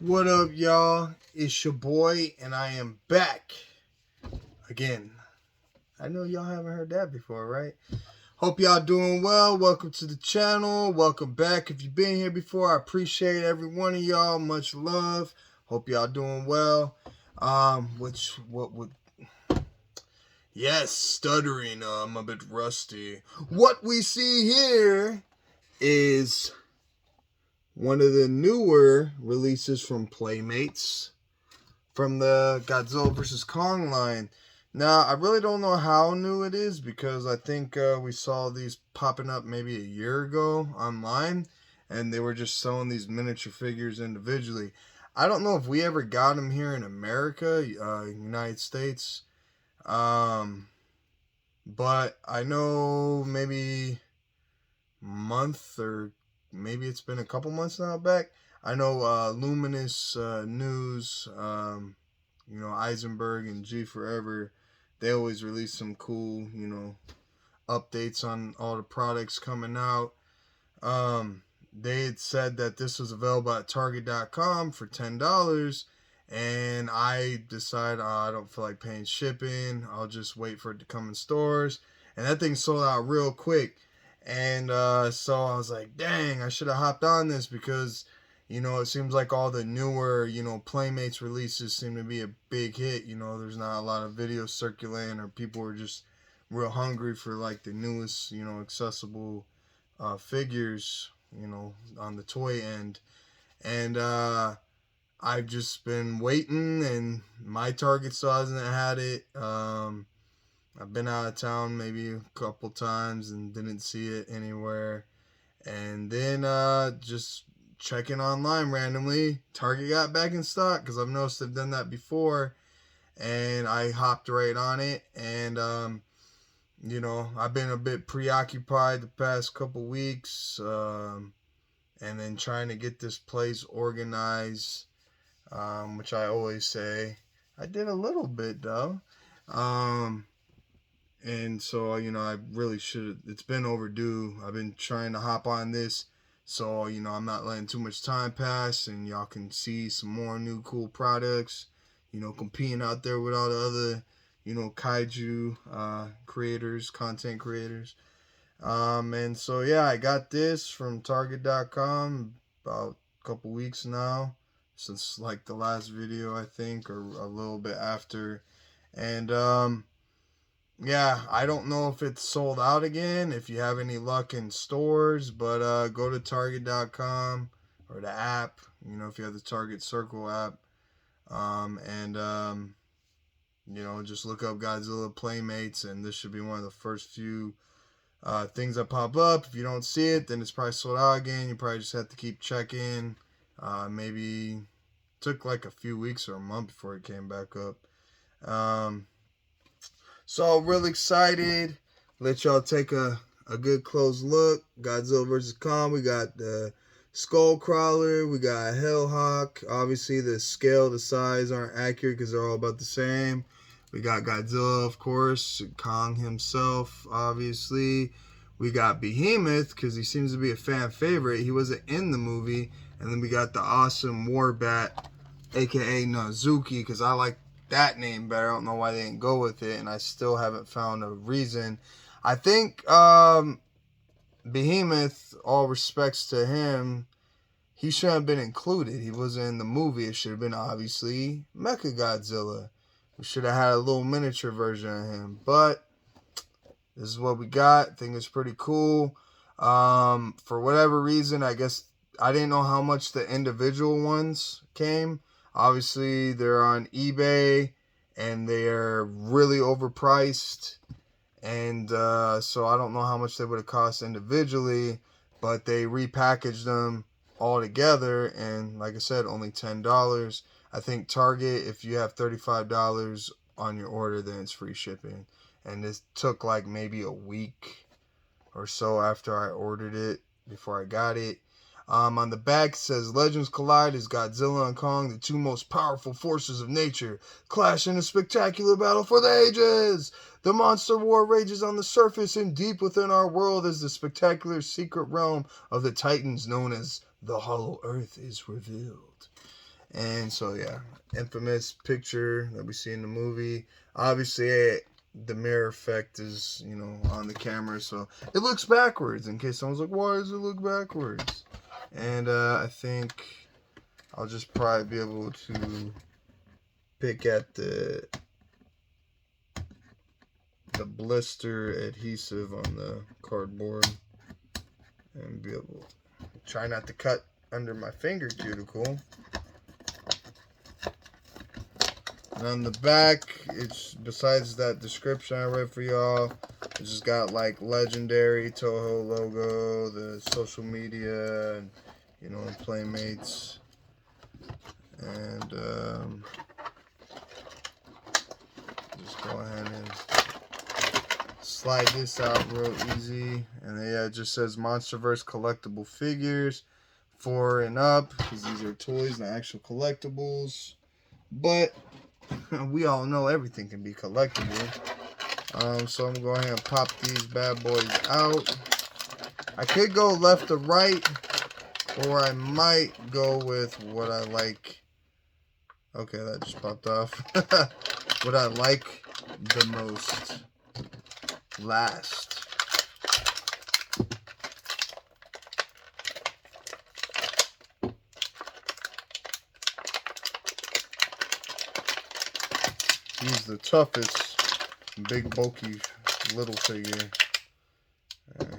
What up, y'all? It's your boy, and I am back again. I know y'all haven't heard that before, right? Hope y'all doing well. Welcome to the channel. Welcome back. If you've been here before, I appreciate every one of y'all. Much love. Hope y'all doing well. Yes, stuttering. I'm a bit rusty. What we see here is one of the newer releases from Playmates, from the Godzilla vs. Kong line. Now, I really don't know how new it is because I think we saw these popping up maybe a year ago online, and they were just selling these miniature figures individually. I don't know if we ever got them here in America, United States, but I know maybe month or maybe it's been a couple months now back. I know Luminous News, Eisenberg and G Forever, they always release some cool, updates on all the products coming out. They had said that this was available at Target.com for $10, and I decided I don't feel like paying shipping. I'll just wait for it to come in stores, and that thing sold out real quick. And so I was like, dang, I should have hopped on this because it seems like all the newer, Playmates releases seem to be a big hit. There's not a lot of videos circulating, or people are just real hungry for like the newest, accessible figures, on the toy end. And I've just been waiting, and my Target still hasn't had it. I've been out of town maybe a couple times and didn't see it anywhere. And then just checking online randomly, Target got back in stock because I've noticed they've done that before, and I hopped right on it. And I've been a bit preoccupied the past couple weeks, and then trying to get this place organized, which I always say I did a little bit though. And so, I really should. It's been overdue. I've been trying to hop on this, so I'm not letting too much time pass, and y'all can see some more new cool products. Competing out there with all the other, kaiju creators, content creators. And so yeah, I got this from Target.com about a couple weeks now, since like the last video I think, or a little bit after, and yeah, I don't know if it's sold out again, if you have any luck in stores, but go to Target.com or the app, if you have the Target Circle app, and just look up Godzilla Playmates, and this should be one of the first few things that pop up. If you don't see it, then it's probably sold out again. You probably just have to keep checking. Maybe took like a few weeks or a month before it came back up. So real excited. Let y'all take a good close look. Godzilla vs. Kong. We got the Skull Crawler. We got Hellhouck. Obviously the scale, the size aren't accurate because they're all about the same. We got Godzilla, of course. Kong himself, obviously. We got Behemoth because he seems to be a fan favorite. He wasn't in the movie. And then we got the awesome Warbat, aka Nazuki, because I like that name better. I don't know why they didn't go with it, and I still haven't found a reason. I think Behemoth, all respects to him, he shouldn't have been included. He wasn't in the movie. It should have been obviously Mechagodzilla. We should have had a little miniature version of him, but this is what we got. I think it's pretty cool. For whatever reason, I guess I didn't know how much the individual ones came. Obviously, they're on eBay, and they're really overpriced. And so I don't know how much they would have cost individually, but they repackaged them all together. And like I said, only $10. I think Target, if you have $35 on your order, then it's free shipping. And this took like maybe a week or so after I ordered it before I got it. On the back it says, Legends collide as Godzilla and Kong, the two most powerful forces of nature, clash in a spectacular battle for the ages. The monster war rages on the surface and deep within our world as the spectacular secret realm of the Titans known as the Hollow Earth is revealed. And so, yeah, infamous picture that we see in the movie. Obviously, the mirror effect is, on the camera, so it looks backwards. In case someone's like, why does it look backwards? And I think I'll just probably be able to pick at the blister adhesive on the cardboard and be able to try not to cut under my finger cuticle. And on the back, it's besides that description I read for y'all, it's just got like legendary Toho logo, the social media, and Playmates, and just go ahead and slide this out real easy. And then, yeah, it just says Monsterverse collectible figures 4 and up, because these are toys, not actual collectibles. But we all know everything can be collectible. So I'm going to go ahead and pop these bad boys out. I could go left to right, or I might go with what I like. Okay, that just popped off. What I like the most last. He's the toughest, big, bulky, little figure.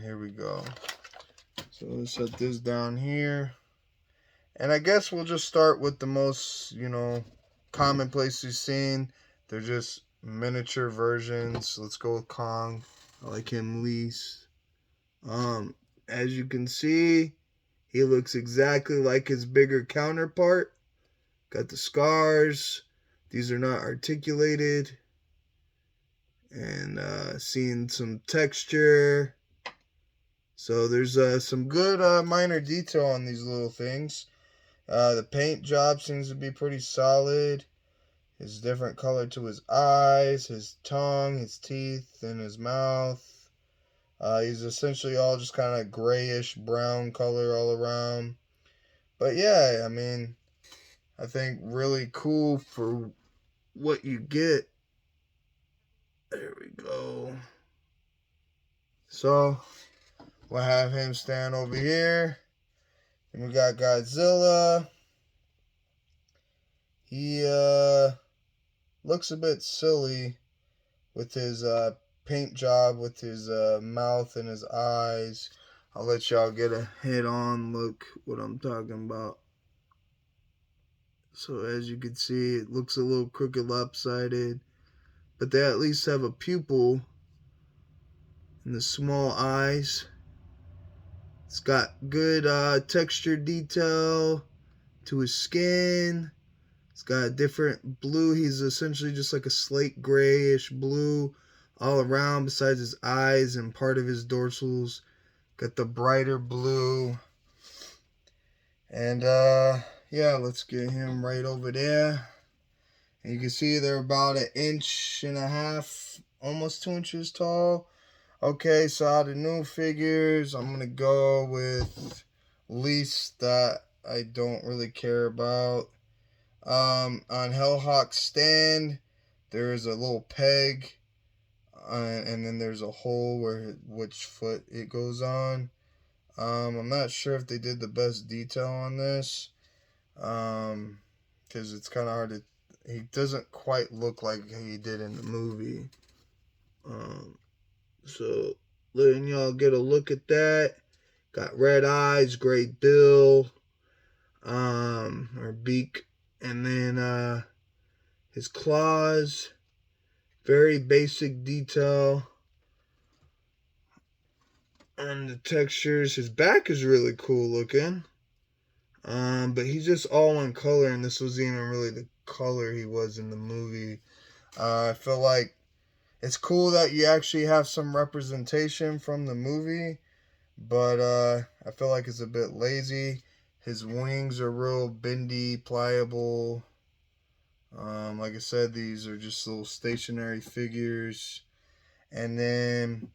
Here we go. So let's set this down here. And I guess we'll just start with the most, commonplace you've seen. They're just miniature versions. Let's go with Kong. I like him least. As you can see, he looks exactly like his bigger counterpart. Got the scars. These are not articulated. And seeing some texture. So there's some good minor detail on these little things. The paint job seems to be pretty solid. His different color to his eyes, his tongue, his teeth, and his mouth. He's essentially all just kind of grayish brown color all around. But yeah, I mean, I think really cool for what you get. There we go. So we'll have him stand over here. And we got Godzilla. He looks a bit silly with his paint job, with his mouth and his eyes. I'll let y'all get a head-on look what I'm talking about. So as you can see, it looks a little crooked, lopsided, but they at least have a pupil in the small eyes. It's got good texture detail to his skin. It's got a different blue. He's essentially just like a slate grayish blue all around besides his eyes and part of his dorsals. Got the brighter blue. And yeah, let's get him right over there. And you can see they're about 1.5 inches, almost 2 inches tall. Okay, so out of new figures, I'm going to go with least that I don't really care about. On Hellhouck's stand, there is a little peg, and then there's a hole where which foot it goes on. I'm not sure if they did the best detail on this, because it's kind of hard to. He doesn't quite look like he did in the movie. So letting y'all get a look at that. Got red eyes, great bill, or beak, and then his claws. Very basic detail. And the textures. His back is really cool looking. But he's just all in color, and this wasn't even really the color he was in the movie. I feel like it's cool that you actually have some representation from the movie, but I feel like it's a bit lazy. His wings are real bendy, pliable. Like I said, these are just little stationary figures. And then,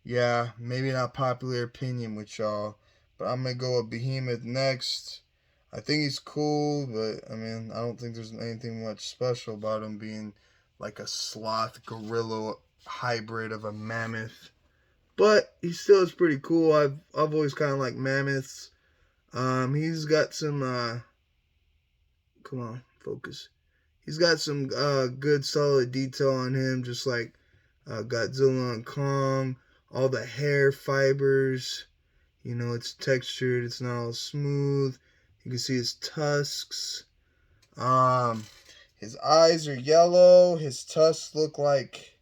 yeah, maybe not popular opinion with y'all, but I'm going to go with Behemoth next. I think he's cool, but I mean, I don't think there's anything much special about him being like a sloth gorilla hybrid of a mammoth. But he still is pretty cool. I've always kind of liked mammoths. He's got some come on, focus. He's got some good solid detail on him, just like Godzilla and Kong. All the hair fibers, you know, it's textured. It's not all smooth. You can see his tusks. His eyes are yellow. His tusks look like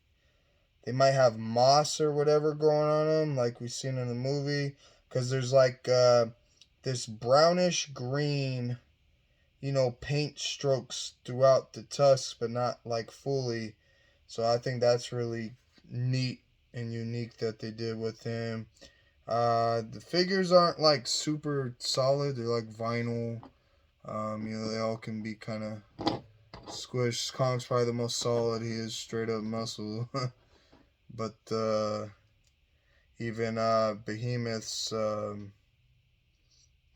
they might have moss or whatever growing on them, like we've seen in the movie. Because there's like this brownish green, you know, paint strokes throughout the tusks, but not like fully. So I think that's really neat and unique that they did with him. The figures aren't like super solid. They're like vinyl. You know, they all can be kind of squished. Kong's probably the most solid. He is straight up muscle. But even Behemoth's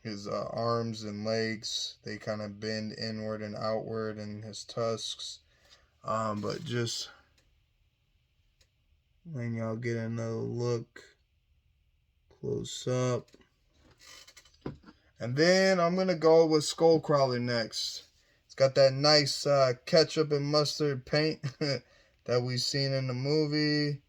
his arms and legs, they kind of bend inward and outward, and his tusks. But just letting y'all get another look close up. And then I'm going to go with Skullcrawler next. It's got that nice ketchup and mustard paint that we've seen in the movie.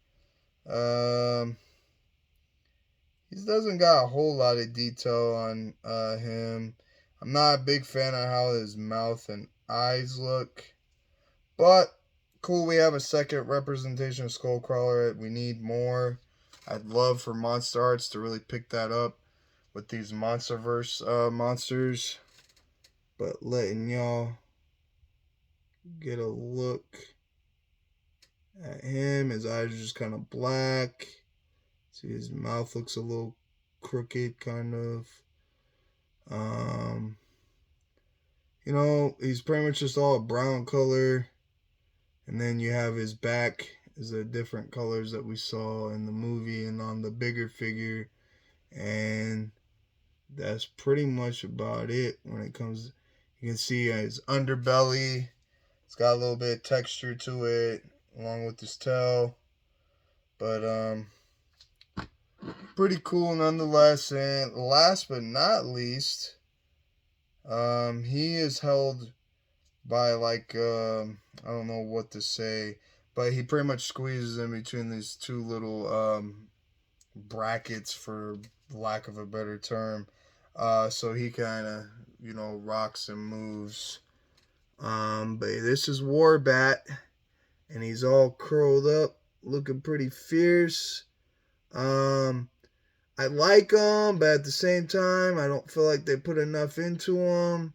He doesn't got a whole lot of detail on him. I'm not a big fan of how his mouth and eyes look. But, cool, we have a second representation of Skullcrawler. We need more. I'd love for Monster Arts to really pick that up with these Monsterverse monsters. But letting y'all get a look at him. His eyes are just kind of black. See, his mouth looks a little crooked, kind of. You know, he's pretty much just all brown color. And then you have his back is the different colors that we saw in the movie and on the bigger figure. And that's pretty much about it when it comes. You can see his underbelly. It's got a little bit of texture to it, along with his tail. But pretty cool nonetheless. And last but not least, he is held by like I don't know what to say, but he pretty much squeezes in between these two little brackets, for lack of a better term. So he kind of, you know, rocks and moves. But this is Warbat, and he's all curled up, looking pretty fierce. I like him, but at the same time, I don't feel like they put enough into him.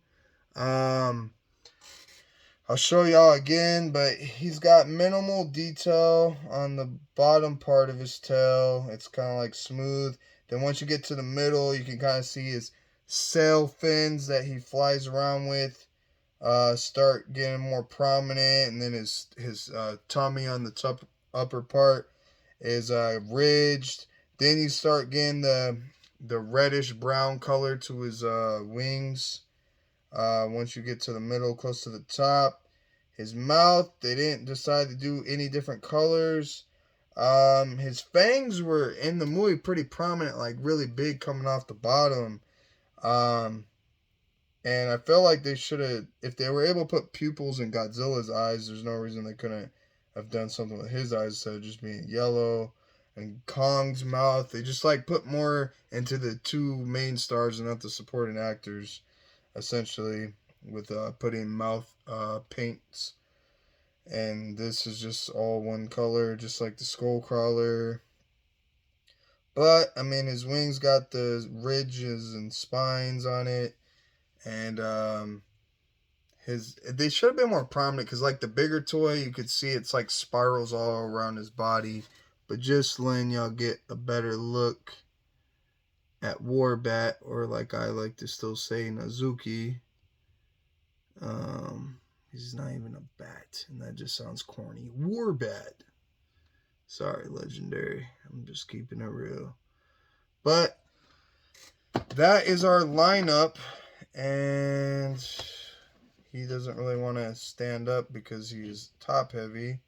I'll show y'all again, but he's got minimal detail on the bottom part of his tail. It's kind of like smooth. Then once you get to the middle, you can kind of see his sail fins that he flies around with start getting more prominent, and then his tummy on the upper part is ridged. Then you start getting the reddish brown color to his wings. Once you get to the middle, close to the top. His mouth, they didn't decide to do any different colors. His fangs were in the movie pretty prominent, like really big coming off the bottom. And I felt like they should have, if they were able to put pupils in Godzilla's eyes, there's no reason they couldn't have done something with his eyes instead of just being yellow. And Kong's mouth, they just like put more into the two main stars and not the supporting actors, essentially, with putting mouth paints. And this is just all one color, just like the Skullcrawler. But I mean, his wings got the ridges and spines on it, and they should have been more prominent, because like the bigger toy, you could see it's like spirals all around his body. But just letting y'all get a better look at Warbat, or like I like to still say, Nazuki. He's not even a bat, and that just sounds corny. Warbat. Sorry, Legendary. I'm just keeping it real. But that is our lineup. And he doesn't really want to stand up because he's top heavy.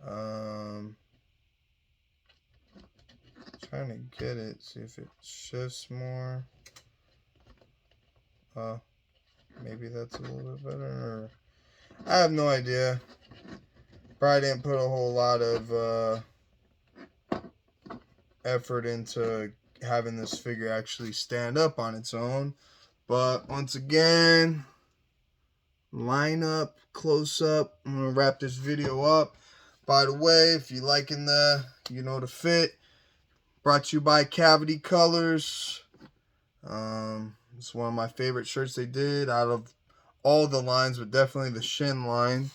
Trying to get it, see if it shifts more. Maybe that's a little bit better. Or I have no idea. Probably didn't put a whole lot of effort into having this figure actually stand up on its own. But once again, line up, close up. I'm gonna wrap this video up. By the way, if you're liking the fit, brought to you by Cavity Colors. It's one of my favorite shirts they did out of all the lines, but definitely the Shin line.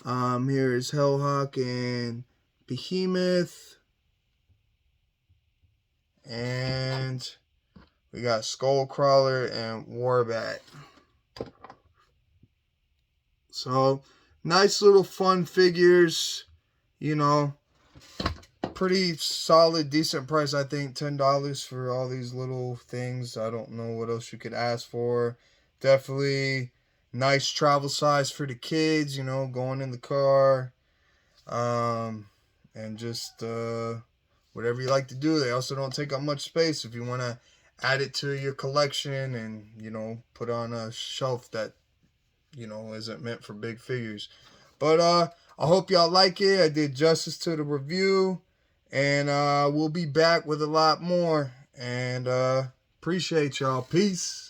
Here is Hellhouck and Behemoth. And we got Skullcrawler and Warbat. So, nice little fun figures. Pretty solid, decent price, I think. $10 for all these little things. I don't know what else you could ask for. Definitely nice travel size for the kids, going in the car. And just whatever you like to do. They also don't take up much space if you want to add it to your collection and, put on a shelf that, isn't meant for big figures. But I hope y'all like it. I did justice to the review. And we'll be back with a lot more. And appreciate y'all. Peace.